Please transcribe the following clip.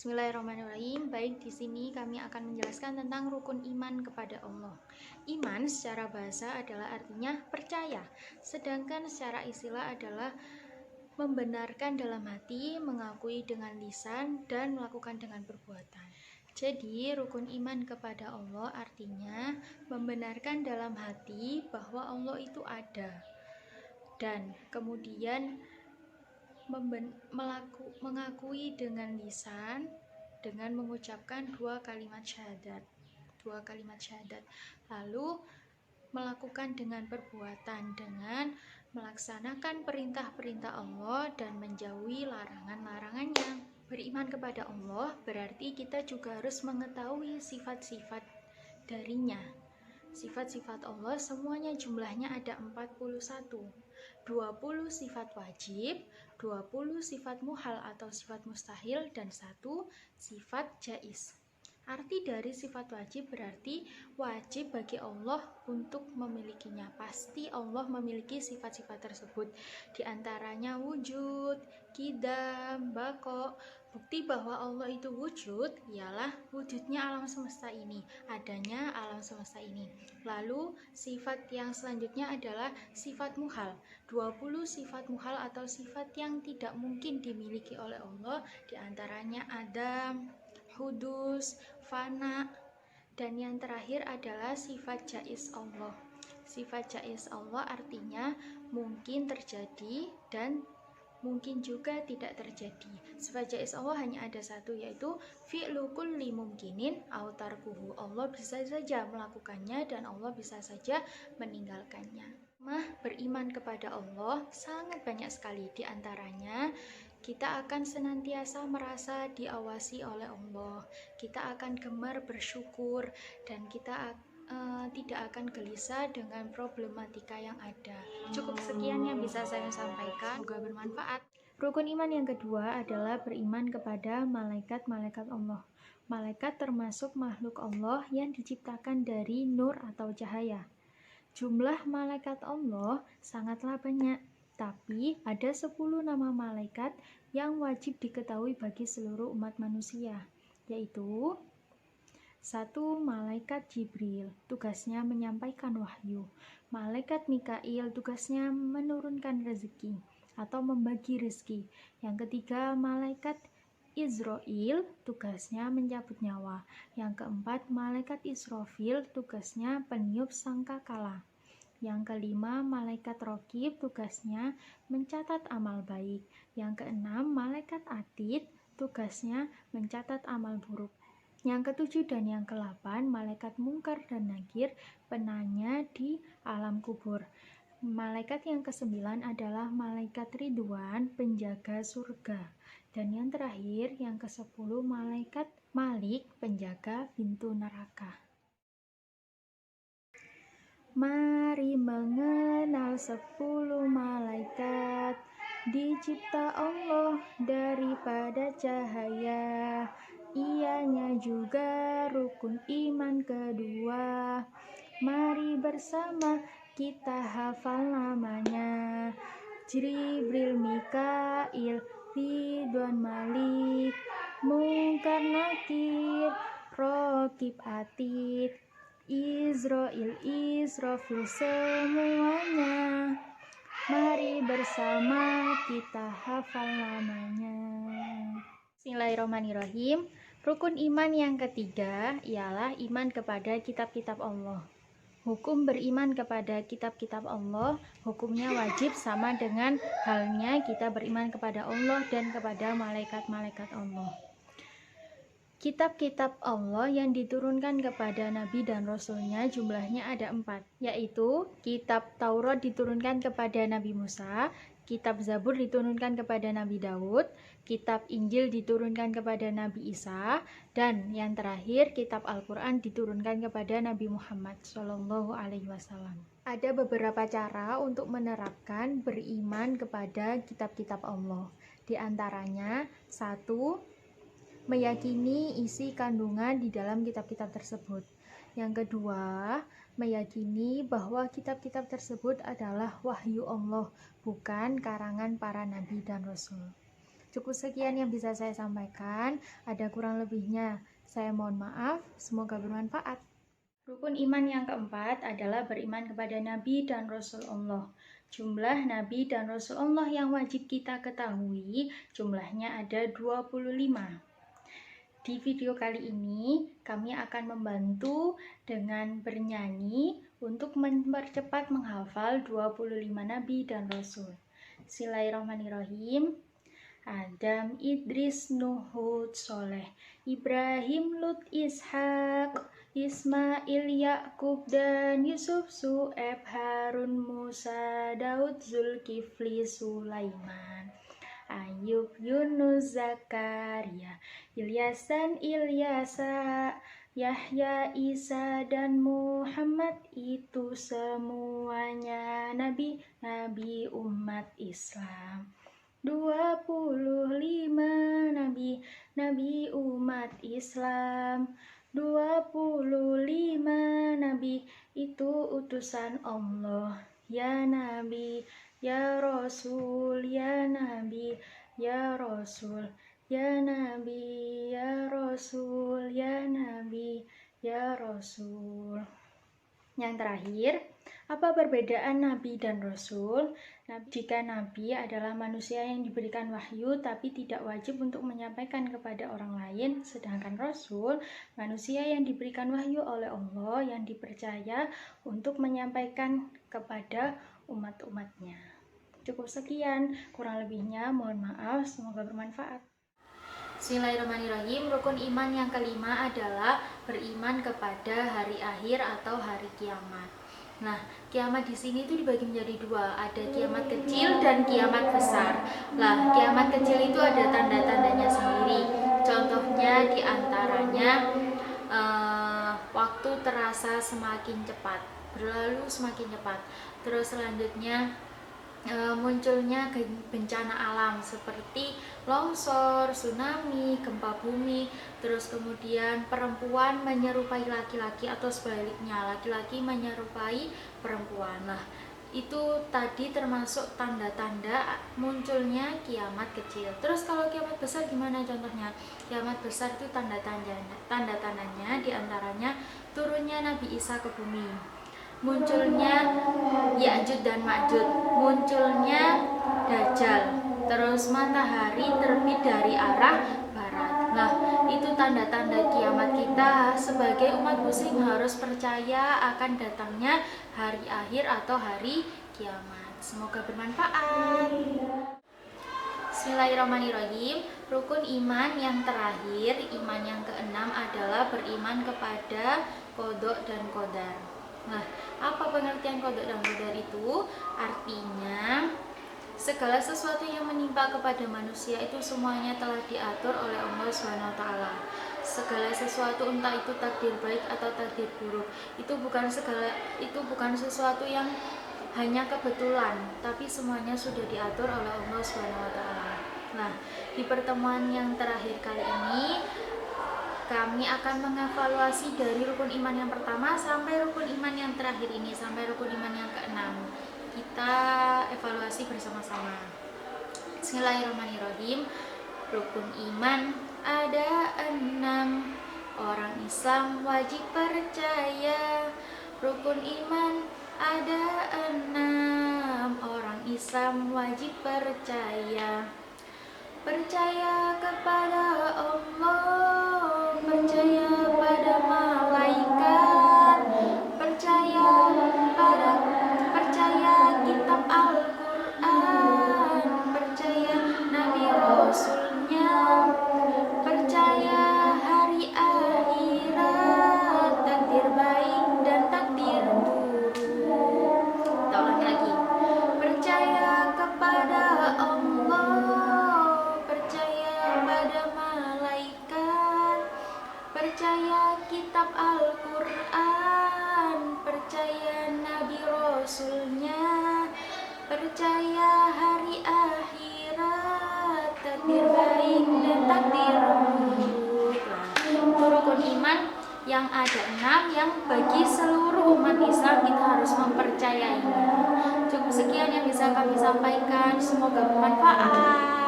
Bismillahirrahmanirrahim. Baik, di sini kami akan menjelaskan tentang rukun iman kepada Allah. Iman secara bahasa adalah artinya percaya, sedangkan secara istilah adalah membenarkan dalam hati, mengakui dengan lisan, dan melakukan dengan perbuatan. Jadi, rukun iman kepada Allah artinya membenarkan dalam hati bahwa Allah itu ada, dan kemudian mengakui dengan lisan dengan mengucapkan dua kalimat syahadat, lalu melakukan dengan perbuatan dengan melaksanakan perintah-perintah Allah dan menjauhi larangan-larangannya. Beriman kepada Allah berarti kita juga harus mengetahui sifat-sifat darinya. Sifat-sifat Allah semuanya jumlahnya ada 41. 20 sifat wajib, 20 sifat muhal atau sifat mustahil, dan 1 sifat jaiz. Arti dari sifat wajib berarti wajib bagi Allah untuk memilikinya. Pasti Allah memiliki sifat-sifat tersebut. Di antaranya wujud, qidam, baqo. Bukti bahwa Allah itu wujud ialah wujudnya alam semesta ini, adanya alam semesta ini. Lalu sifat yang selanjutnya adalah sifat muhal. 20 sifat muhal atau sifat yang tidak mungkin dimiliki oleh Allah, di antaranya adam, hudus, fana, dan yang terakhir adalah sifat jaiz Allah. Sifat jaiz Allah artinya mungkin terjadi dan mungkin juga tidak terjadi. Sifat jaiz Allah hanya ada satu, yaitu fi'lu kulli mumkinin aw tarkuhu. Allah bisa saja melakukannya dan Allah bisa saja meninggalkannya. Beriman kepada Allah sangat banyak sekali. Di antaranya kita akan senantiasa merasa diawasi oleh Allah, kita akan gemar bersyukur, dan kita tidak akan gelisah dengan problematika yang ada. Cukup sekian yang bisa saya sampaikan, semoga bermanfaat. Rukun iman yang kedua adalah beriman kepada malaikat-malaikat Allah. Malaikat termasuk makhluk Allah yang diciptakan dari nur atau cahaya. Jumlah malaikat Allah sangatlah banyak, tapi ada 10 nama malaikat yang wajib diketahui bagi seluruh umat manusia, yaitu 1. Malaikat Jibril, tugasnya menyampaikan wahyu. Malaikat Mikail, tugasnya menurunkan rezeki atau membagi rezeki. Yang ketiga, malaikat Izrail, tugasnya mencabut nyawa. Yang keempat, malaikat Israfil, tugasnya peniup sangkakala. Yang kelima, malaikat Raqib, tugasnya mencatat amal baik. Yang keenam, malaikat Atid, tugasnya mencatat amal buruk. Yang ketujuh dan yang ke-8, malaikat Mungkar dan Nakir, penanya di alam kubur. Malaikat yang ke-9 adalah malaikat Ridwan, penjaga surga. Dan yang terakhir, yang ke-10, malaikat Malik, penjaga pintu neraka. Mari mengenal 10 malaikat, dicipta Allah daripada cahaya. Ianya juga rukun iman kedua. Mari bersama kita hafal namanya. Jibril, Mikail, Ridwan, Malik, Mungkar, Nakir, Raqib, Atid, Izrail, Israfil, semuanya. Mari bersama kita hafal namanya. Bismillahirrahmanirrahim. Rukun iman yang ketiga ialah iman kepada kitab-kitab Allah. Hukum beriman kepada kitab-kitab Allah, hukumnya wajib sama dengan halnya kita beriman kepada Allah dan kepada malaikat-malaikat Allah. Kitab-kitab Allah yang diturunkan kepada Nabi dan Rasulnya jumlahnya ada 4, yaitu kitab Taurat diturunkan kepada Nabi Musa, kitab Zabur diturunkan kepada Nabi Daud, kitab Injil diturunkan kepada Nabi Isa, dan yang terakhir kitab Al-Quran diturunkan kepada Nabi Muhammad SAW. Ada beberapa cara untuk menerapkan beriman kepada kitab-kitab Allah. Di antaranya, 1. Meyakini isi kandungan di dalam kitab-kitab tersebut. Yang kedua, meyakini bahwa kitab-kitab tersebut adalah wahyu Allah, bukan karangan para nabi dan rasul. Cukup sekian yang bisa saya sampaikan. Ada kurang lebihnya, saya mohon maaf. Semoga bermanfaat. Rukun iman yang keempat adalah beriman kepada Nabi dan Rasul Allah. Jumlah Nabi dan Rasul Allah yang wajib kita ketahui jumlahnya ada 25. Di video kali ini kami akan membantu dengan bernyanyi untuk mempercepat menghafal 25 Nabi dan Rasul. Bismillahirrahmanirrahim. Adam, Idris, Nuh, Hud, Soleh, Ibrahim, Lut, Ishak, Ismail, Yakub, dan Yusuf, Su'eb, Harun, Musa, Daud, Zulkifli, Sulaiman, Ayub, Yunus, Zakaria, Ilyasan, Ilyasa, Yahya, Isa, dan Muhammad. Itu semuanya nabi-nabi umat Islam. 25 nabi umat Islam. 25 nabi itu utusan Allah. Ya Nabi, ya Rasul, ya Nabi, ya Rasul, ya Nabi, ya Rasul, ya Nabi, ya Rasul. Yang terakhir, apa perbedaan Nabi dan Rasul? Jika Nabi adalah manusia yang diberikan wahyu tapi tidak wajib untuk menyampaikan kepada orang lain, sedangkan Rasul, manusia yang diberikan wahyu oleh Allah yang dipercaya untuk menyampaikan kepada umat-umatnya. Cukup sekian, kurang lebihnya mohon maaf, semoga bermanfaat. Bismillahirrahmanirrahim. Rukun iman yang kelima adalah beriman kepada hari akhir atau hari kiamat. Nah, kiamat di sini itu dibagi menjadi dua, ada kiamat kecil dan kiamat besar. Nah, kiamat kecil itu ada tanda-tandanya sendiri. Contohnya diantaranya waktu terasa semakin cepat, berlalu semakin cepat. Terus selanjutnya munculnya bencana alam seperti longsor, tsunami, gempa bumi, terus kemudian perempuan menyerupai laki-laki atau sebaliknya, laki-laki menyerupai perempuan. Nah, itu tadi termasuk tanda-tanda munculnya kiamat kecil. Terus kalau kiamat besar gimana contohnya? Kiamat besar itu tanda-tandanya diantaranya turunnya Nabi Isa ke bumi, munculnya Ya'juj dan Ma'juj, munculnya Dajjal, terus matahari terbit dari arah barat. Nah, itu tanda-tanda kiamat. Kita sebagai umat muslim harus percaya akan datangnya hari akhir atau hari kiamat. Semoga bermanfaat. Bismillahirrahmanirrahim. Rukun iman yang terakhir, iman yang keenam adalah beriman kepada qada dan qadar. Nah, apa pengertian qada dan qadar itu? Artinya, segala sesuatu yang menimpa kepada manusia itu semuanya telah diatur oleh Allah SWT. Segala sesuatu, entah itu takdir baik atau takdir buruk, itu bukan sesuatu yang hanya kebetulan, tapi semuanya sudah diatur oleh Allah SWT. Nah, di pertemuan yang terakhir kali ini kami akan mengevaluasi dari rukun iman yang pertama sampai rukun iman yang terakhir ini, sampai rukun iman yang keenam. Kita evaluasi bersama-sama. Bismillahirrahmanirrahim. Rukun iman ada 6. Orang Islam wajib percaya. Rukun iman ada 6. Orang Islam wajib percaya. Percaya kepada Allah, percaya pada malaikat, percaya kitab Al-Quran, percaya Nabi Rasulnya, percaya hari akhirat, takdir baik dan takdir buruk. Kita ulangi lagi. Percaya kepada Allah, percaya pada malaikat, percaya kitab Al-Quran, percaya Nabi Rasulnya, percaya hari akhirat, takdir baik dan takdir buruk. Itu rukun iman yang ada 6 yang bagi seluruh umat Islam kita harus mempercayainya. Cukup sekian yang bisa kami sampaikan, semoga bermanfaat.